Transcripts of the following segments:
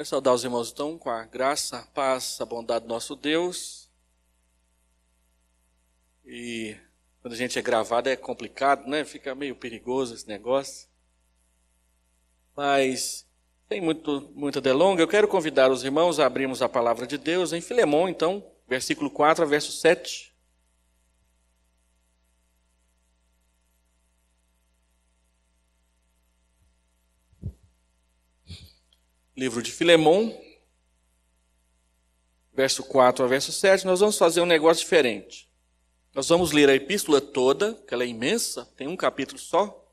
Quero saudar os irmãos então com a graça, a paz, a bondade do nosso Deus. E quando a gente é gravado é complicado, né? Fica meio perigoso esse negócio. Mas sem muita delonga, eu quero convidar os irmãos a abrirmos a palavra de Deus em Filemão, então, versículo 4 a verso 7. Livro de Filemão, verso 4 a verso 7, nós vamos fazer um negócio diferente. Nós vamos ler a epístola toda, que ela é imensa, tem um capítulo só.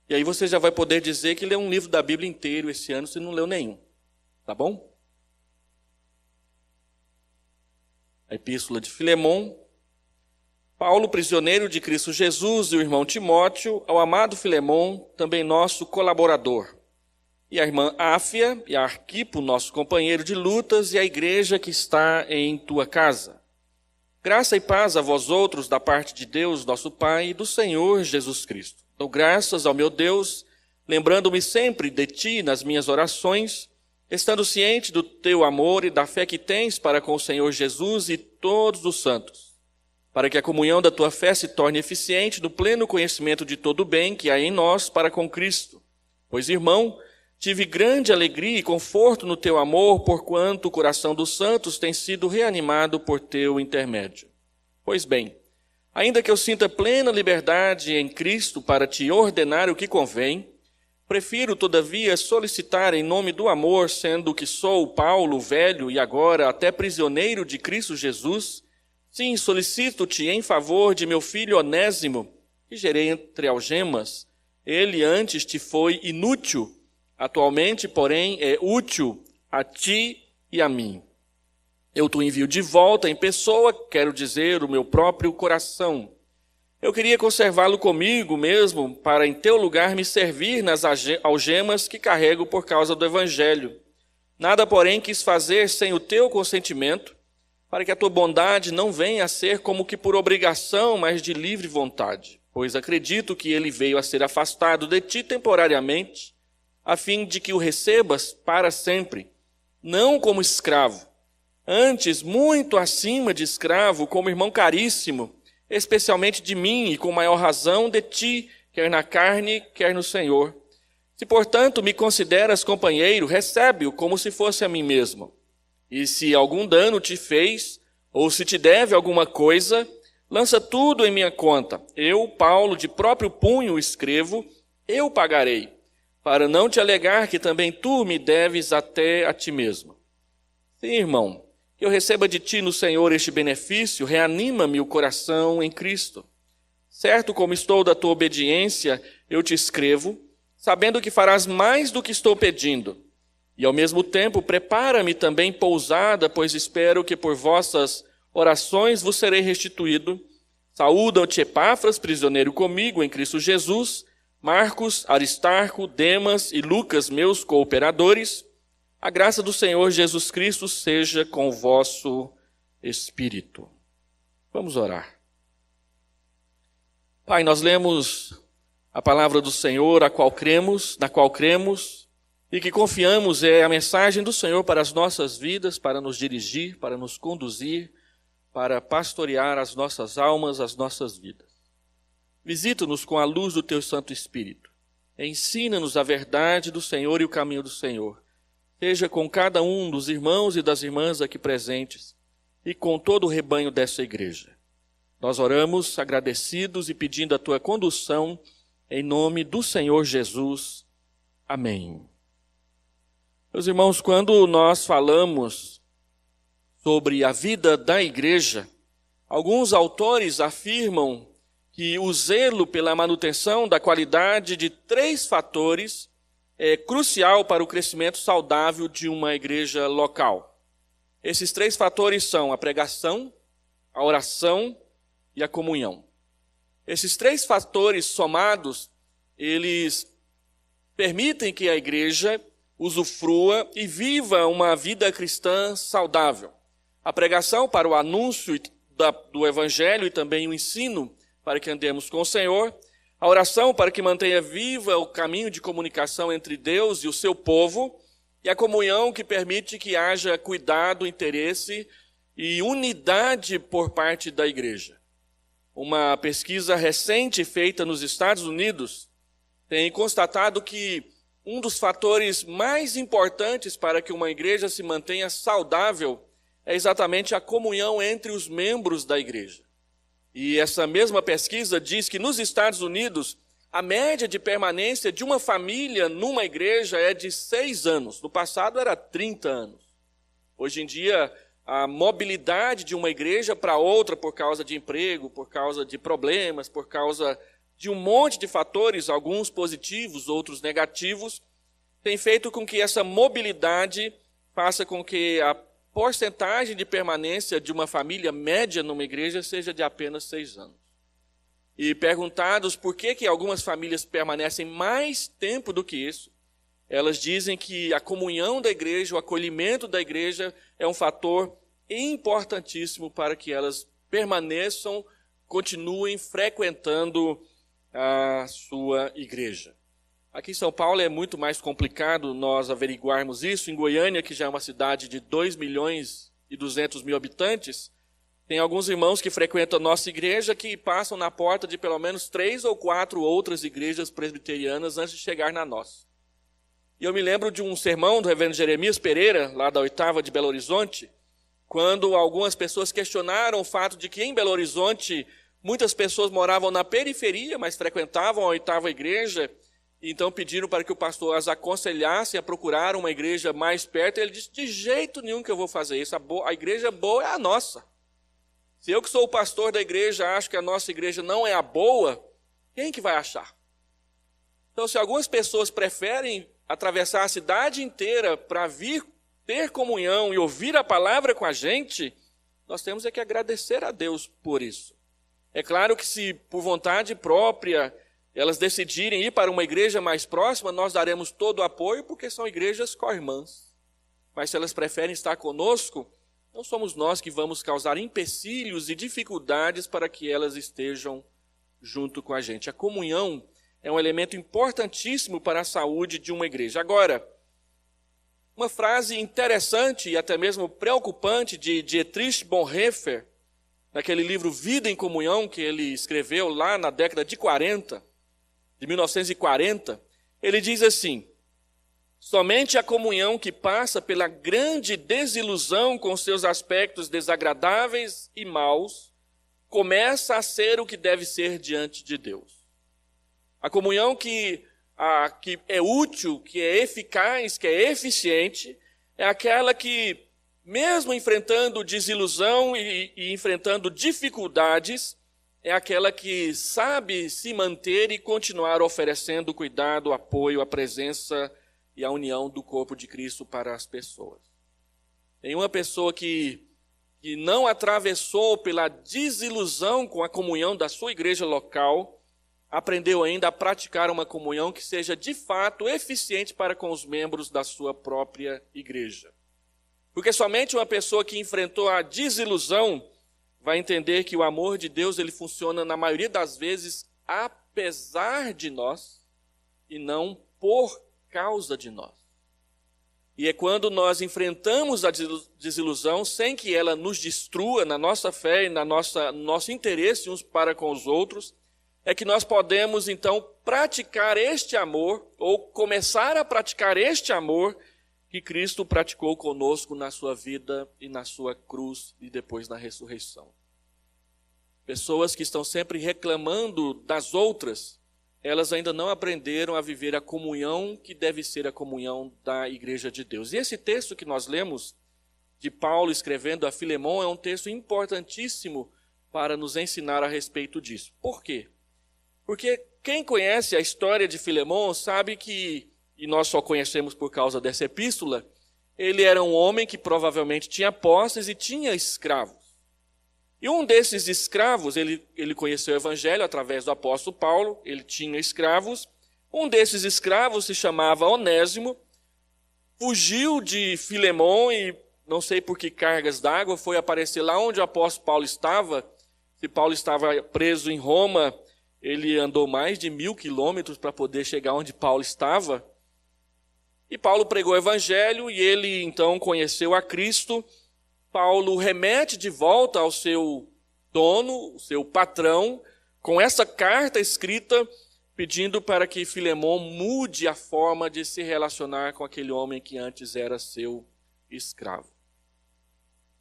E aí você já vai poder dizer que leu um livro da Bíblia inteiro esse ano, se não leu nenhum. Tá bom? A epístola de Filemão. Paulo, prisioneiro de Cristo Jesus, e o irmão Timóteo, ao amado Filemão, também nosso colaborador. E a irmã Áfia e a Arquipo, nosso companheiro de lutas, e a igreja que está em tua casa. Graça e paz a vós outros da parte de Deus, nosso Pai, e do Senhor Jesus Cristo. Dou graças ao meu Deus, lembrando-me sempre de ti nas minhas orações, estando ciente do teu amor e da fé que tens para com o Senhor Jesus e todos os santos, para que a comunhão da tua fé se torne eficiente no pleno conhecimento de todo o bem que há em nós para com Cristo. Pois, irmão, tive grande alegria e conforto no teu amor, porquanto o coração dos santos tem sido reanimado por teu intermédio. Pois bem, ainda que eu sinta plena liberdade em Cristo para te ordenar o que convém, prefiro, todavia, solicitar em nome do amor, sendo que sou Paulo, velho e agora até prisioneiro de Cristo Jesus, sim, solicito-te em favor de meu filho Onésimo, que gerei entre algemas. Ele antes te foi inútil, atualmente, porém, é útil a ti e a mim. Eu te envio de volta em pessoa, quero dizer, o meu próprio coração. Eu queria conservá-lo comigo mesmo, para em teu lugar me servir nas algemas que carrego por causa do Evangelho. Nada, porém, quis fazer sem o teu consentimento, para que a tua bondade não venha a ser como que por obrigação, mas de livre vontade. Pois acredito que ele veio a ser afastado de ti temporariamente, a fim de que o recebas para sempre, não como escravo, antes muito acima de escravo, como irmão caríssimo, especialmente de mim e com maior razão de ti, quer na carne, quer no Senhor. Se, portanto, me consideras companheiro, recebe-o como se fosse a mim mesmo. E se algum dano te fez, ou se te deve alguma coisa, lança tudo em minha conta. Eu, Paulo, de próprio punho escrevo, eu pagarei, para não te alegar que também tu me deves até a ti mesmo. Sim, irmão, que eu receba de ti no Senhor este benefício, reanima-me o coração em Cristo. Certo como estou da tua obediência, eu te escrevo, sabendo que farás mais do que estou pedindo. E ao mesmo tempo, prepara-me também pousada, pois espero que por vossas orações vos serei restituído. Saúdam-te Epáfras, prisioneiro comigo em Cristo Jesus, Marcos, Aristarco, Demas e Lucas, meus cooperadores. A graça do Senhor Jesus Cristo seja com o vosso espírito. Vamos orar. Pai, nós lemos a palavra do Senhor, na qual cremos, e que confiamos é a mensagem do Senhor para as nossas vidas, para nos dirigir, para nos conduzir, para pastorear as nossas almas, as nossas vidas. Visita-nos com a luz do teu Santo Espírito. Ensina-nos a verdade do Senhor e o caminho do Senhor. Seja com cada um dos irmãos e das irmãs aqui presentes e com todo o rebanho dessa igreja. Nós oramos agradecidos e pedindo a tua condução em nome do Senhor Jesus. Amém. Meus irmãos, quando nós falamos sobre a vida da igreja, alguns autores afirmam que o zelo pela manutenção da qualidade de 3 fatores é crucial para o crescimento saudável de uma igreja local. Esses 3 fatores são a pregação, a oração e a comunhão. Esses 3 fatores somados, eles permitem que a igreja usufrua e viva uma vida cristã saudável. A pregação para o anúncio do Evangelho e também o ensino para que andemos com o Senhor, a oração para que mantenha viva o caminho de comunicação entre Deus e o seu povo, E a comunhão que permite que haja cuidado, interesse e unidade por parte da igreja. Uma pesquisa recente feita nos Estados Unidos tem constatado que um dos fatores mais importantes para que uma igreja se mantenha saudável é exatamente a comunhão entre os membros da igreja. E essa mesma pesquisa diz que nos Estados Unidos, a média de permanência de uma família numa igreja é de 6 anos. No passado era 30 anos. Hoje em dia, a mobilidade de uma igreja para outra por causa de emprego, por causa de problemas, por causa de um monte de fatores, alguns positivos, outros negativos, tem feito com que essa mobilidade faça com que a porcentagem de permanência de uma família média numa igreja seja de apenas 6 anos. E perguntados por que algumas famílias permanecem mais tempo do que isso, elas dizem que a comunhão da igreja, o acolhimento da igreja é um fator importantíssimo para que elas permaneçam, continuem frequentando a sua igreja. Aqui em São Paulo é muito mais complicado nós averiguarmos isso. Em Goiânia, que já é uma cidade de 2.200.000 habitantes, tem alguns irmãos que frequentam a nossa igreja que passam na porta de pelo menos 3 ou 4 outras igrejas presbiterianas antes de chegar na nossa. E eu me lembro de um sermão do reverendo Jeremias Pereira, lá da 8ª de Belo Horizonte, quando algumas pessoas questionaram o fato de que em Belo Horizonte muitas pessoas moravam na periferia, mas frequentavam a 8ª igreja, e então pediram para que o pastor as aconselhasse a procurar uma igreja mais perto. Ele disse, de jeito nenhum que eu vou fazer isso, a igreja boa é a nossa. Se eu que sou o pastor da igreja acho que a nossa igreja não é a boa, quem que vai achar? Então, se algumas pessoas preferem atravessar a cidade inteira para vir ter comunhão e ouvir a palavra com a gente, nós temos é que agradecer a Deus por isso. É claro que se por vontade própria elas decidirem ir para uma igreja mais próxima, nós daremos todo o apoio, porque são igrejas co-irmãs. Mas se elas preferem estar conosco, não somos nós que vamos causar empecilhos e dificuldades para que elas estejam junto com a gente. A comunhão é um elemento importantíssimo para a saúde de uma igreja. Agora, uma frase interessante e até mesmo preocupante de Dietrich Bonhoeffer, naquele livro Vida em Comunhão, que ele escreveu lá na década de 1940, ele diz assim, somente a comunhão que passa pela grande desilusão com seus aspectos desagradáveis e maus, começa a ser o que deve ser diante de Deus. A comunhão que é útil, que é eficaz, que é eficiente, é aquela que, mesmo enfrentando desilusão e enfrentando dificuldades, é aquela que sabe se manter e continuar oferecendo cuidado, apoio, a presença e a união do corpo de Cristo para as pessoas. Tem uma pessoa que não atravessou pela desilusão com a comunhão da sua igreja local, aprendeu ainda a praticar uma comunhão que seja de fato eficiente para com os membros da sua própria igreja. Porque somente uma pessoa que enfrentou a desilusão vai entender que o amor de Deus ele funciona na maioria das vezes apesar de nós e não por causa de nós. E é quando nós enfrentamos a desilusão sem que ela nos destrua na nossa fé e no nosso interesse uns para com os outros, é que nós podemos então praticar este amor ou começar a praticar este amor que Cristo praticou conosco na sua vida e na sua cruz e depois na ressurreição. Pessoas que estão sempre reclamando das outras, elas ainda não aprenderam a viver a comunhão que deve ser a comunhão da igreja de Deus. E esse texto que nós lemos, de Paulo escrevendo a Filemon, é um texto importantíssimo para nos ensinar a respeito disso. Por quê? Porque quem conhece a história de Filemon sabe que, e nós só conhecemos por causa dessa epístola, ele era um homem que provavelmente tinha posses e tinha escravos. E um desses escravos, ele conheceu o evangelho através do apóstolo Paulo, ele tinha escravos. Um desses escravos se chamava Onésimo, fugiu de Filemon e não sei por que cargas d'água, foi aparecer lá onde o apóstolo Paulo estava. Se Paulo estava preso em Roma, ele andou mais de 1.000 quilômetros para poder chegar onde Paulo estava. E Paulo pregou o evangelho e ele então conheceu a Cristo. Paulo remete de volta ao seu dono, o seu patrão, com essa carta escrita pedindo para que Filemon mude a forma de se relacionar com aquele homem que antes era seu escravo.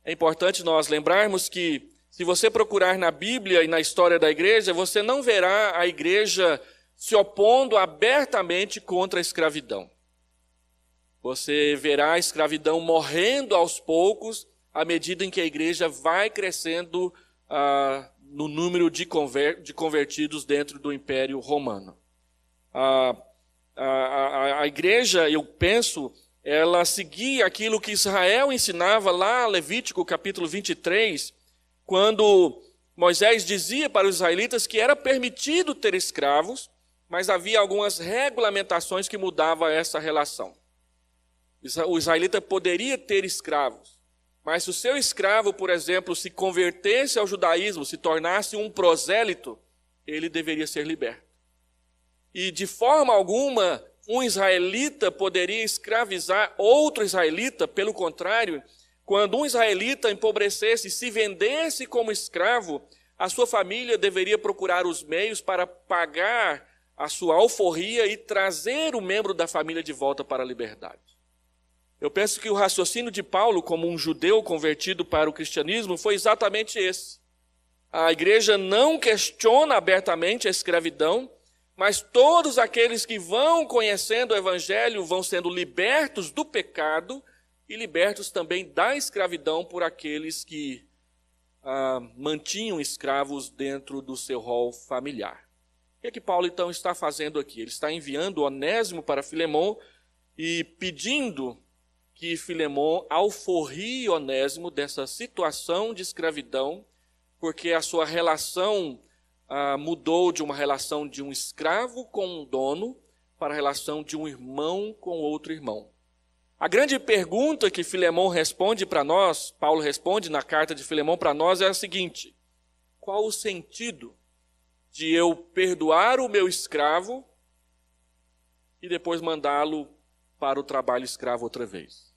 É importante nós lembrarmos que, se você procurar na Bíblia e na história da igreja, você não verá a igreja se opondo abertamente contra a escravidão. Você verá a escravidão morrendo aos poucos, à medida em que a igreja vai crescendo no número de convertidos dentro do Império Romano. A igreja, eu penso, ela seguia aquilo que Israel ensinava lá, Levítico capítulo 23, quando Moisés dizia para os israelitas que era permitido ter escravos, mas havia algumas regulamentações que mudavam essa relação. O israelita poderia ter escravos, mas se o seu escravo, por exemplo, se convertesse ao judaísmo, se tornasse um prosélito, ele deveria ser liberto. E de forma alguma, um israelita poderia escravizar outro israelita. Pelo contrário, quando um israelita empobrecesse e se vendesse como escravo, a sua família deveria procurar os meios para pagar a sua alforria e trazer o membro da família de volta para a liberdade. Eu penso que o raciocínio de Paulo, como um judeu convertido para o cristianismo, foi exatamente esse. A igreja não questiona abertamente a escravidão, mas todos aqueles que vão conhecendo o evangelho vão sendo libertos do pecado e libertos também da escravidão por aqueles que mantinham escravos dentro do seu rol familiar. O que é que Paulo então está fazendo aqui? Ele está enviando Onésimo para Filemon e pedindo que Filemon alforrie Onésimo dessa situação de escravidão, porque a sua relação mudou de uma relação de um escravo com um dono para a relação de um irmão com outro irmão. A grande pergunta que Filemon responde para nós, Paulo responde na carta de Filemon para nós, é a seguinte: qual o sentido de eu perdoar o meu escravo e depois mandá-lo para o trabalho escravo outra vez?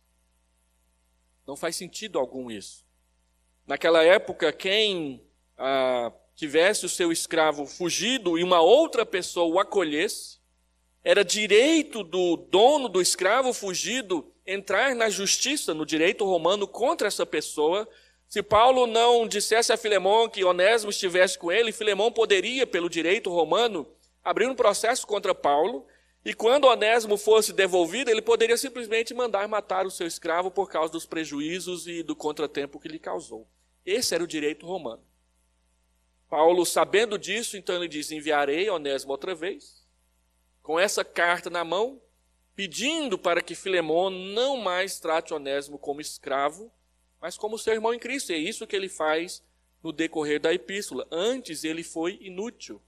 Não faz sentido algum isso. Naquela época, quem tivesse o seu escravo fugido e uma outra pessoa o acolhesse, era direito do dono do escravo fugido entrar na justiça, no direito romano, contra essa pessoa. Se Paulo não dissesse a Filemon que Onésimo estivesse com ele, Filemon poderia, pelo direito romano, abrir um processo contra Paulo, e quando Onésimo fosse devolvido, ele poderia simplesmente mandar matar o seu escravo por causa dos prejuízos e do contratempo que lhe causou. Esse era o direito romano. Paulo, sabendo disso, então ele diz: enviarei Onésimo outra vez, com essa carta na mão, pedindo para que Filemon não mais trate Onésimo como escravo, mas como seu irmão em Cristo. E é isso que ele faz no decorrer da epístola. Antes ele foi inútil,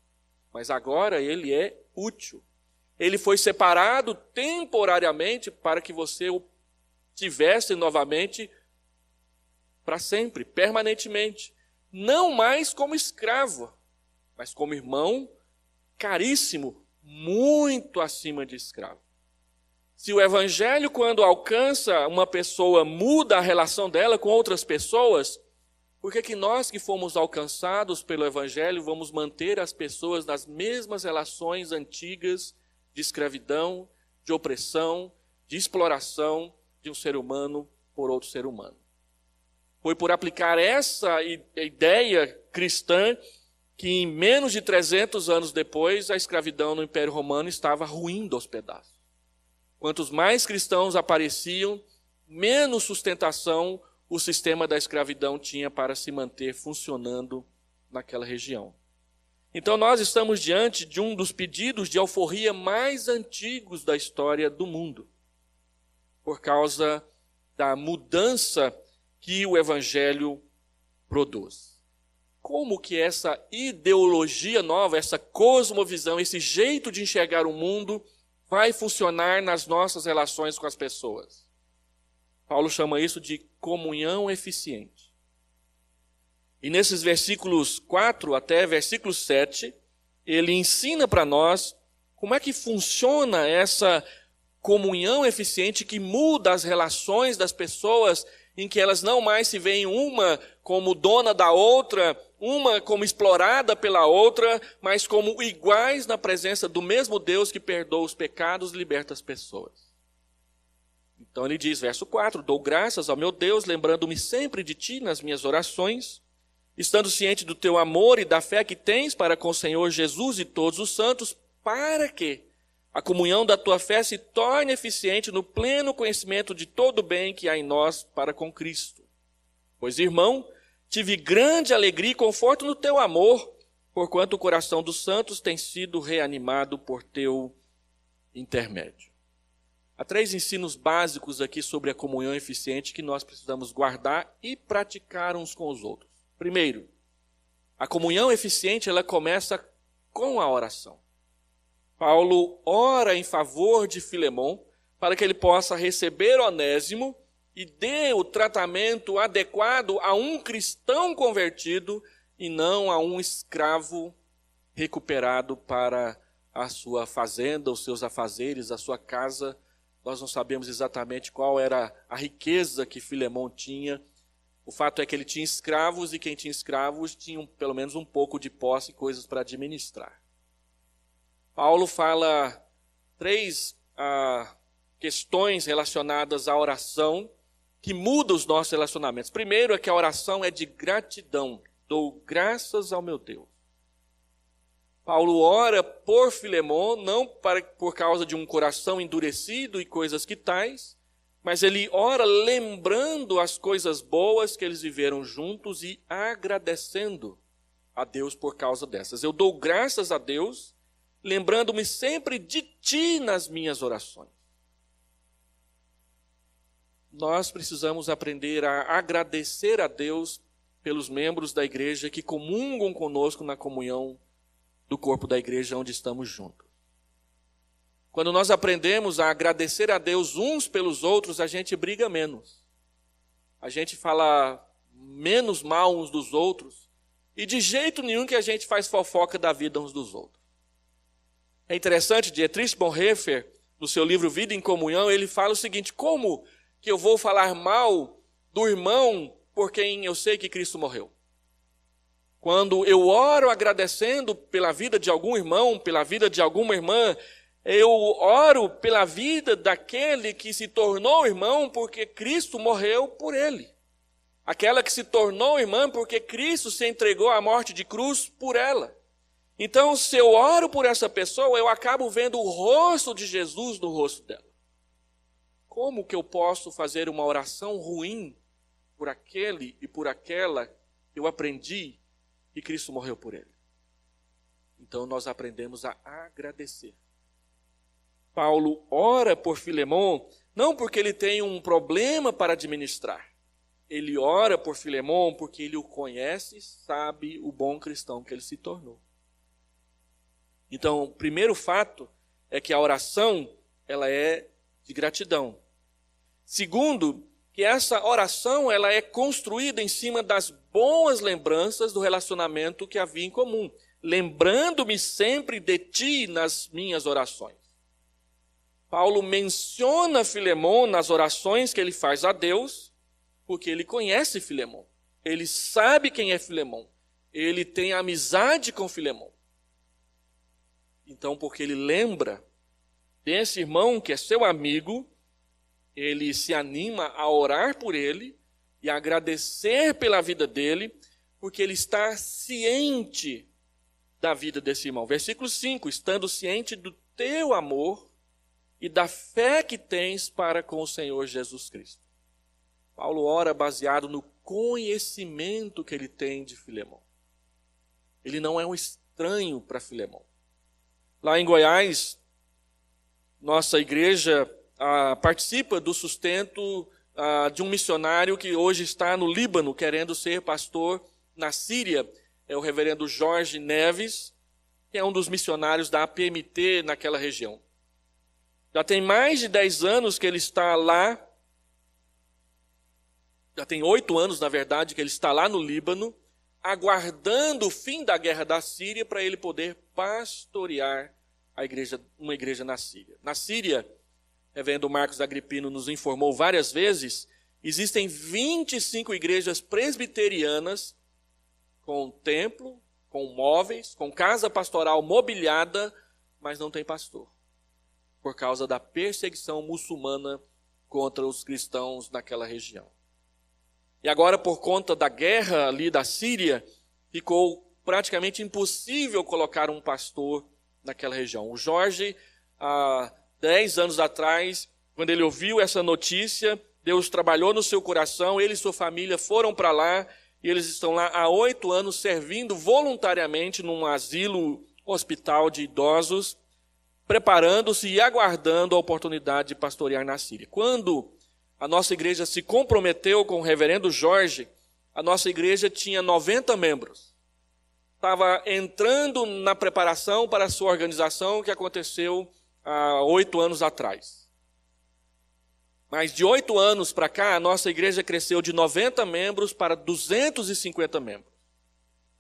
mas agora ele é útil. Ele foi separado temporariamente para que você o tivesse novamente para sempre, permanentemente. Não mais como escravo, mas como irmão caríssimo, muito acima de escravo. Se o evangelho, quando alcança uma pessoa, muda a relação dela com outras pessoas, por que nós que fomos alcançados pelo evangelho vamos manter as pessoas nas mesmas relações antigas de escravidão, de opressão, de exploração de um ser humano por outro ser humano? Foi por aplicar essa ideia cristã que em menos de 300 anos depois a escravidão no Império Romano estava ruindo aos pedaços. Quantos mais cristãos apareciam, menos sustentação o sistema da escravidão tinha para se manter funcionando naquela região. Então nós estamos diante de um dos pedidos de alforria mais antigos da história do mundo, por causa da mudança que o evangelho produz. Como que essa ideologia nova, essa cosmovisão, esse jeito de enxergar o mundo vai funcionar nas nossas relações com as pessoas? Paulo chama isso de comunhão eficiente. E nesses versículos 4 até versículo 7, ele ensina para nós como é que funciona essa comunhão eficiente que muda as relações das pessoas, em que elas não mais se veem uma como dona da outra, uma como explorada pela outra, mas como iguais na presença do mesmo Deus que perdoa os pecados e liberta as pessoas. Então ele diz, verso 4, dou graças ao meu Deus, lembrando-me sempre de ti nas minhas orações, estando ciente do teu amor e da fé que tens para com o Senhor Jesus e todos os santos, para que a comunhão da tua fé se torne eficiente no pleno conhecimento de todo o bem que há em nós para com Cristo. Pois, irmão, tive grande alegria e conforto no teu amor, porquanto o coração dos santos tem sido reanimado por teu intermédio. Há 3 ensinos básicos aqui sobre a comunhão eficiente que nós precisamos guardar e praticar uns com os outros. Primeiro, a comunhão eficiente ela começa com a oração. Paulo ora em favor de Filemon para que ele possa receber Onésimo e dê o tratamento adequado a um cristão convertido e não a um escravo recuperado para a sua fazenda, os seus afazeres, a sua casa. Nós não sabemos exatamente qual era a riqueza que Filemon tinha. O fato é que ele tinha escravos e quem tinha escravos tinha pelo menos um pouco de posse e coisas para administrar. Paulo fala 3 questões relacionadas à oração que mudam os nossos relacionamentos. Primeiro é que a oração é de gratidão. Dou graças ao meu Deus. Paulo ora por Filemon, não por causa de um coração endurecido e coisas que tais, mas ele ora lembrando as coisas boas que eles viveram juntos e agradecendo a Deus por causa dessas. Eu dou graças a Deus, lembrando-me sempre de ti nas minhas orações. Nós precisamos aprender a agradecer a Deus pelos membros da igreja que comungam conosco na comunhão do corpo da igreja onde estamos juntos. Quando nós aprendemos a agradecer a Deus uns pelos outros, a gente briga menos. A gente fala menos mal uns dos outros e de jeito nenhum que a gente faz fofoca da vida uns dos outros. É interessante, Dietrich Bonhoeffer, no seu livro Vida em Comunhão, ele fala o seguinte: como que eu vou falar mal do irmão por quem eu sei que Cristo morreu? Quando eu oro agradecendo pela vida de algum irmão, pela vida de alguma irmã, eu oro pela vida daquele que se tornou irmão porque Cristo morreu por ele. Aquela que se tornou irmã porque Cristo se entregou à morte de cruz por ela. Então, se eu oro por essa pessoa, eu acabo vendo o rosto de Jesus no rosto dela. Como que eu posso fazer uma oração ruim por aquele e por aquela que eu aprendi que Cristo morreu por ele? Então, nós aprendemos a agradecer. Paulo ora por Filemon, não porque ele tem um problema para administrar. Ele ora por Filemon porque ele o conhece e sabe o bom cristão que ele se tornou. Então, o primeiro fato é que a oração, ela é de gratidão. Segundo, que essa oração, ela é construída em cima das boas lembranças do relacionamento que havia em comum. Lembrando-me sempre de ti nas minhas orações. Paulo menciona Filemon nas orações que ele faz a Deus, porque ele conhece Filemon. Ele sabe quem é Filemon. Ele tem amizade com Filemon. Então, porque ele lembra desse irmão que é seu amigo, ele se anima a orar por ele e a agradecer pela vida dele, porque ele está ciente da vida desse irmão. Versículo 5, estando ciente do teu amor e da fé que tens para com o Senhor Jesus Cristo. Paulo ora baseado no conhecimento que ele tem de Filemon. Ele não é um estranho para Filemon. Lá em Goiás, nossa igreja participa do sustento de um missionário que hoje está no Líbano, querendo ser pastor na Síria. É o reverendo Jorge Neves, que é um dos missionários da APMT naquela região. Já tem mais de 10 anos que ele está lá, já tem 8 anos, na verdade, que ele está lá no Líbano, aguardando o fim da guerra da Síria para ele poder pastorear uma igreja na Síria. Na Síria, reverendo Marcos Agripino nos informou várias vezes, existem 25 igrejas presbiterianas com templo, com móveis, com casa pastoral mobiliada, mas não tem pastor, por causa da perseguição muçulmana contra os cristãos naquela região. E agora, por conta da guerra ali da Síria, ficou praticamente impossível colocar um pastor naquela região. O Jorge, há 10 anos atrás, quando ele ouviu essa notícia, Deus trabalhou no seu coração, ele e sua família foram para lá, e eles estão lá há 8 anos servindo voluntariamente num asilo hospital de idosos, preparando-se e aguardando a oportunidade de pastorear na Síria. Quando a nossa igreja se comprometeu com o reverendo Jorge, a nossa igreja tinha 90 membros. Estava entrando na preparação para a sua organização, que aconteceu há 8 anos atrás. Mas de 8 anos para cá, a nossa igreja cresceu de 90 membros para 250 membros.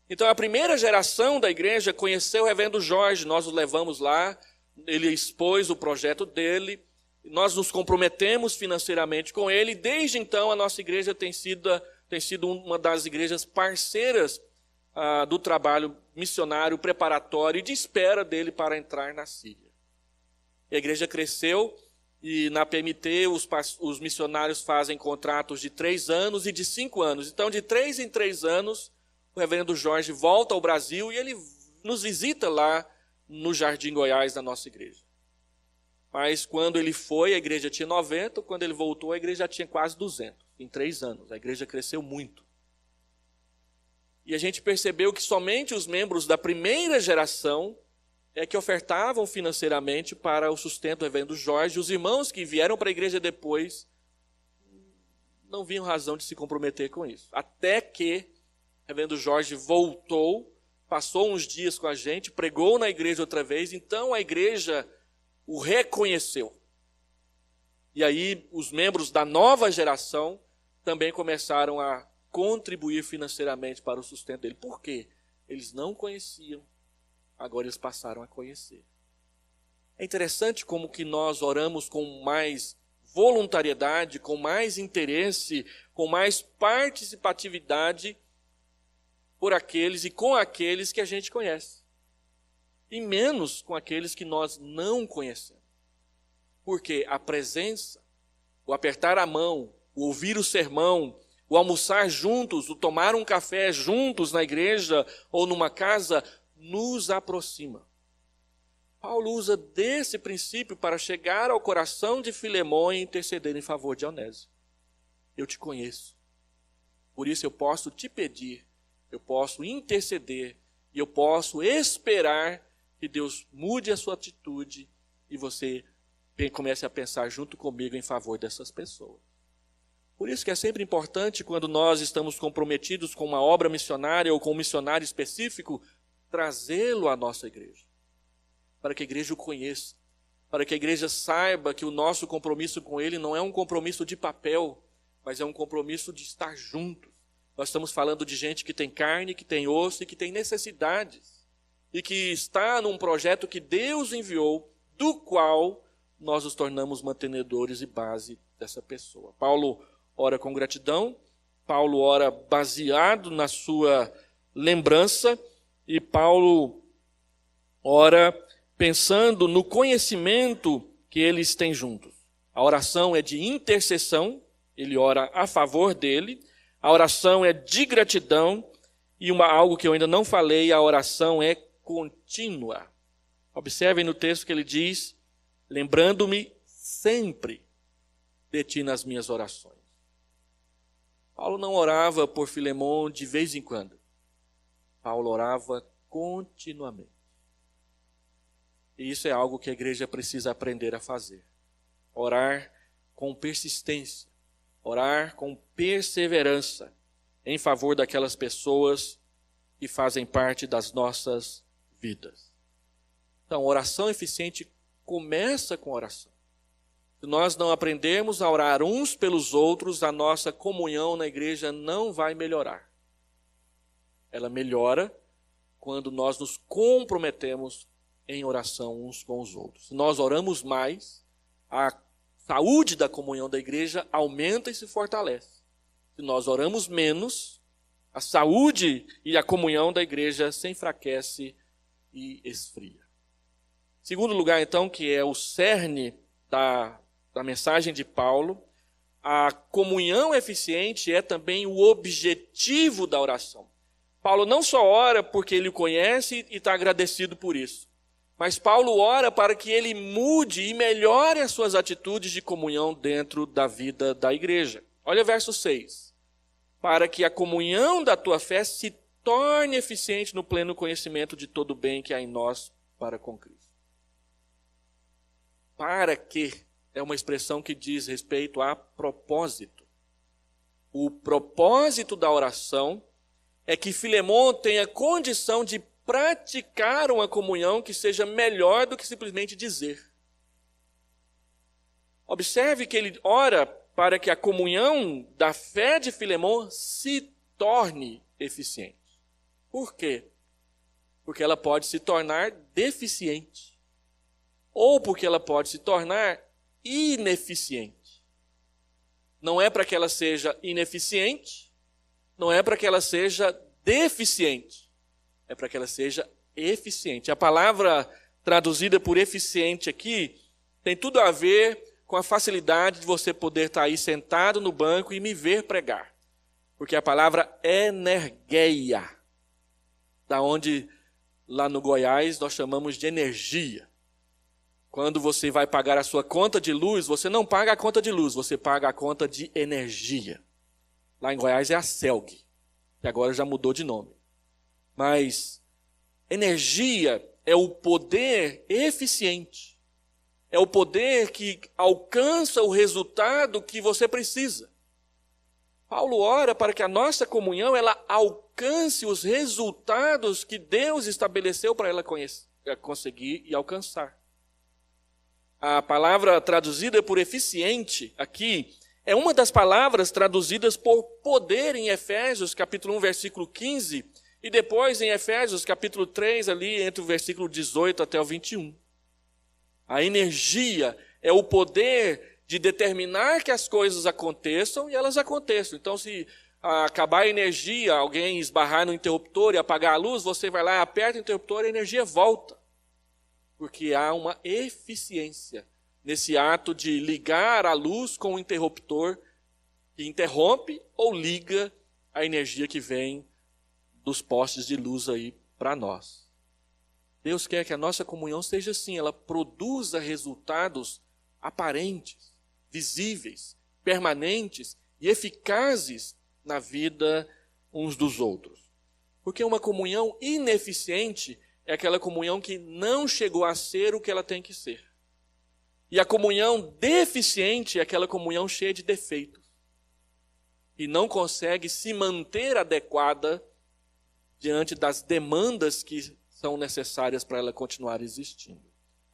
Então a primeira geração da igreja conheceu o reverendo Jorge, nós o levamos lá, ele expôs o projeto dele, nós nos comprometemos financeiramente com ele, e desde então a nossa igreja tem sido uma das igrejas parceiras do trabalho missionário, preparatório e de espera dele para entrar na Síria. A igreja cresceu e na PMT os missionários fazem contratos de 3 anos e de 5 anos. Então, de 3 em 3 anos, o reverendo Jorge volta ao Brasil e ele nos visita lá no Jardim Goiás da nossa igreja. Mas quando ele foi, a igreja tinha 90, quando ele voltou, a igreja já tinha quase 200, em 3 anos. A igreja cresceu muito. E a gente percebeu que somente os membros da primeira geração é que ofertavam financeiramente para o sustento do reverendo Jorge. Os irmãos que vieram para a igreja depois não viam razão de se comprometer com isso. Até que o reverendo Jorge voltou, passou uns dias com a gente, pregou na igreja outra vez, então a igreja o reconheceu. E aí os membros da nova geração também começaram a contribuir financeiramente para o sustento dele. Por quê? Eles não conheciam, agora eles passaram a conhecer. É interessante como que nós oramos com mais voluntariedade, com mais interesse, com mais participatividade por aqueles e com aqueles que a gente conhece. E menos com aqueles que nós não conhecemos. Porque a presença, o apertar a mão, o ouvir o sermão, o almoçar juntos, o tomar um café juntos na igreja ou numa casa, nos aproxima. Paulo usa desse princípio para chegar ao coração de Filemão e interceder em favor de Onésimo. Eu te conheço. Por isso eu posso te pedir, eu posso interceder e eu posso esperar que Deus mude a sua atitude e você comece a pensar junto comigo em favor dessas pessoas. Por isso que é sempre importante, quando nós estamos comprometidos com uma obra missionária ou com um missionário específico, trazê-lo à nossa igreja, para que a igreja o conheça, para que a igreja saiba que o nosso compromisso com ele não é um compromisso de papel, mas é um compromisso de estar juntos. Nós estamos falando de gente que tem carne, que tem osso e que tem necessidades, e que está num projeto que Deus enviou, do qual nós nos tornamos mantenedores e base dessa pessoa. Paulo ora com gratidão, Paulo ora baseado na sua lembrança, e Paulo ora pensando no conhecimento que eles têm juntos. A oração é de intercessão, ele ora a favor dele, a oração é de gratidão, e algo que eu ainda não falei, a oração é contínua. Observem no texto que ele diz, lembrando-me sempre de ti nas minhas orações. Paulo não orava por Filemão de vez em quando. Paulo orava continuamente. E isso é algo que a igreja precisa aprender a fazer. Orar com persistência, orar com perseverança em favor daquelas pessoas que fazem parte das nossas vidas. Então, oração eficiente começa com oração. Se nós não aprendermos a orar uns pelos outros, a nossa comunhão na igreja não vai melhorar. Ela melhora quando nós nos comprometemos em oração uns com os outros. Se nós oramos mais, a saúde da comunhão da igreja aumenta e se fortalece. Se nós oramos menos, a saúde e a comunhão da igreja se enfraquece e esfria. Segundo lugar, então, que é o cerne da mensagem de Paulo, a comunhão eficiente é também o objetivo da oração. Paulo não só ora porque ele o conhece e está agradecido por isso, mas Paulo ora para que ele mude e melhore as suas atitudes de comunhão dentro da vida da igreja. Olha o verso 6. Para que a comunhão da tua fé se torne eficiente no pleno conhecimento de todo o bem que há em nós para com Cristo. Para que é uma expressão que diz respeito a propósito. O propósito da oração é que Filemon tenha condição de praticar uma comunhão que seja melhor do que simplesmente dizer. Observe que ele ora para que a comunhão da fé de Filemon se torne eficiente. Por quê? Porque ela pode se tornar deficiente. Ou porque ela pode se tornar ineficiente. Não é para que ela seja ineficiente, não é para que ela seja deficiente, é para que ela seja eficiente. A palavra traduzida por eficiente aqui tem tudo a ver com a facilidade de você poder estar aí sentado no banco e me ver pregar. Porque a palavra energeia, da onde lá no Goiás nós chamamos de energia. Quando você vai pagar a sua conta de luz, você não paga a conta de luz, você paga a conta de energia. Lá em Goiás é a CELG, que agora já mudou de nome. Mas energia é o poder eficiente. É o poder que alcança o resultado que você precisa. Paulo ora para que a nossa comunhão ela alcance os resultados que Deus estabeleceu para ela conseguir e alcançar. A palavra traduzida por eficiente aqui é uma das palavras traduzidas por poder em Efésios, capítulo 1, versículo 15, e depois em Efésios, capítulo 3, ali entre o versículo 18 até o 21. A energia é o poder de determinar que as coisas aconteçam e elas aconteçam. Então, se acabar a energia, alguém esbarrar no interruptor e apagar a luz, você vai lá, aperta o interruptor e a energia volta. Porque há uma eficiência nesse ato de ligar a luz com o interruptor que interrompe ou liga a energia que vem dos postes de luz aí para nós. Deus quer que a nossa comunhão seja assim, ela produza resultados aparentes, visíveis, permanentes e eficazes na vida uns dos outros. Porque uma comunhão ineficiente é aquela comunhão que não chegou a ser o que ela tem que ser. E a comunhão deficiente é aquela comunhão cheia de defeitos. E não consegue se manter adequada diante das demandas que são necessárias para ela continuar existindo.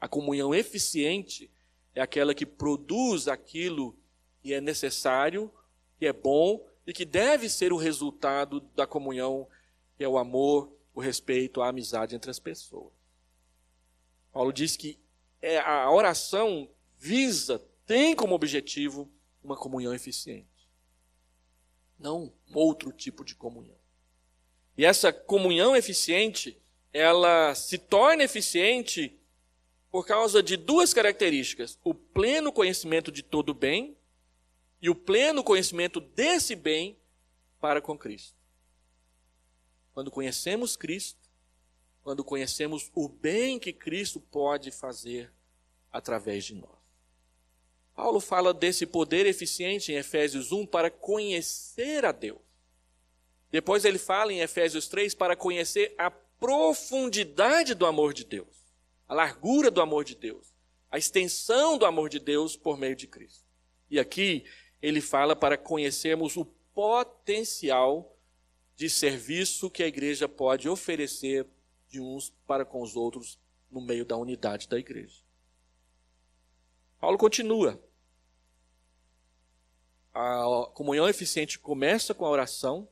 A comunhão eficiente é aquela que produz aquilo que é necessário, que é bom e que deve ser o resultado da comunhão, que é o amor, o respeito, a amizade entre as pessoas. Paulo diz que a oração tem como objetivo uma comunhão eficiente. Não outro tipo de comunhão. E essa comunhão eficiente, ela se torna eficiente por causa de duas características. O pleno conhecimento de todo o bem e o pleno conhecimento desse bem para com Cristo. Quando conhecemos Cristo, quando conhecemos o bem que Cristo pode fazer através de nós. Paulo fala desse poder eficiente em Efésios 1 para conhecer a Deus. Depois ele fala em Efésios 3 para conhecer a profundidade do amor de Deus, a largura do amor de Deus, a extensão do amor de Deus por meio de Cristo. E aqui ele fala para conhecermos o potencial de serviço que a igreja pode oferecer de uns para com os outros no meio da unidade da igreja. Paulo continua. A comunhão eficiente começa com a oração,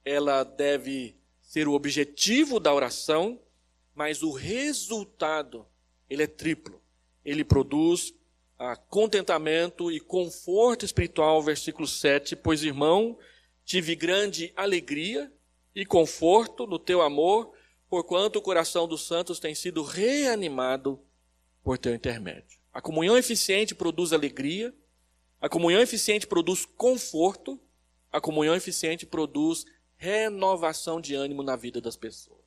ela deve ser o objetivo da oração, mas o resultado, ele é triplo. Ele produz a contentamento e conforto espiritual, versículo 7, pois, irmão, tive grande alegria e conforto no teu amor, porquanto o coração dos santos tem sido reanimado por teu intermédio. A comunhão eficiente produz alegria, a comunhão eficiente produz conforto, a comunhão eficiente produz renovação de ânimo na vida das pessoas.